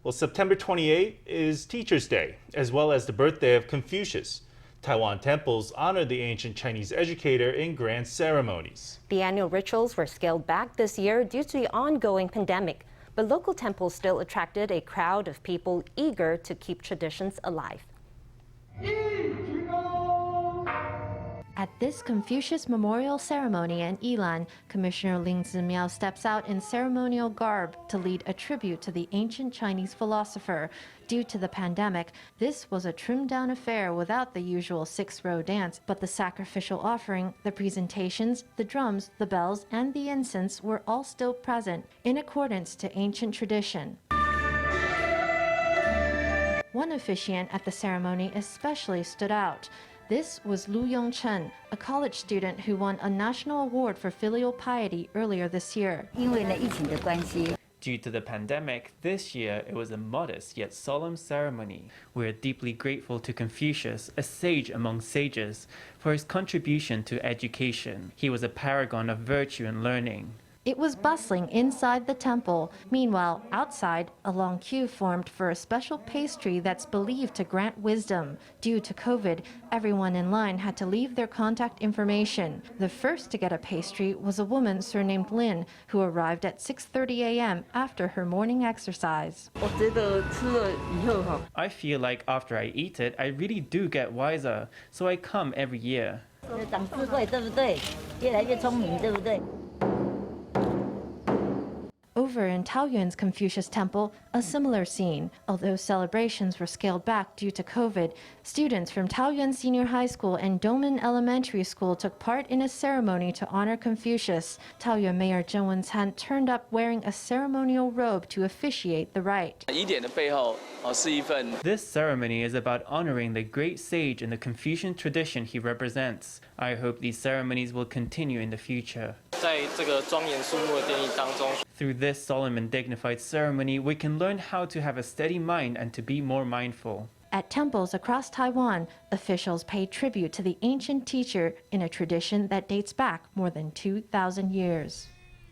Well, September 28 is Teacher's Day, as well as the birthday of Confucius. Taiwan temples honor the ancient Chinese educator in grand ceremonies. The annual rituals were scaled back this year due to the ongoing pandemic, but local temples still attracted a crowd of people eager to keep traditions alive. At this Confucius memorial ceremony in Yilan, Commissioner Lin Zi-miao steps out in ceremonial garb to lead a tribute to the ancient Chinese philosopher. Due to the pandemic, this was a trimmed-down affair without the usual six-row dance, but the sacrificial offering, the presentations, the drums, the bells, and the incense were all still present, in accordance to ancient tradition. One officiant at the ceremony especially stood out. This was Lu Yung-cheng, a college student who won a national award for filial piety earlier this year. Due to the pandemic, this year it was a modest yet solemn ceremony. We are deeply grateful to Confucius, a sage among sages, for his contribution to education. He was a paragon of virtue and learning. It was bustling inside the temple. Meanwhile, outside, a long queue formed for a special pastry that's believed to grant wisdom. Due to COVID, everyone in line had to leave their contact information. The first to get a pastry was a woman surnamed Lin, who arrived at 6:30 a.m. after her morning exercise. I feel like after I eat it, I really do get wiser, so I come every year. Over in Taoyuan's Confucius Temple, a similar scene. Although celebrations were scaled back due to COVID, students from Taoyuan Senior High School and Domen Elementary School took part in a ceremony to honor Confucius. Taoyuan Mayor Zheng Wen-can turned up wearing a ceremonial robe to officiate the rite. This ceremony is about honoring the great sage and the Confucian tradition he represents. I hope these ceremonies will continue in the future. Through this solemn and dignified ceremony, we can learn how to have a steady mind and to be more mindful. At temples across Taiwan, officials pay tribute to the ancient teacher in a tradition that dates back more than 2,000 years.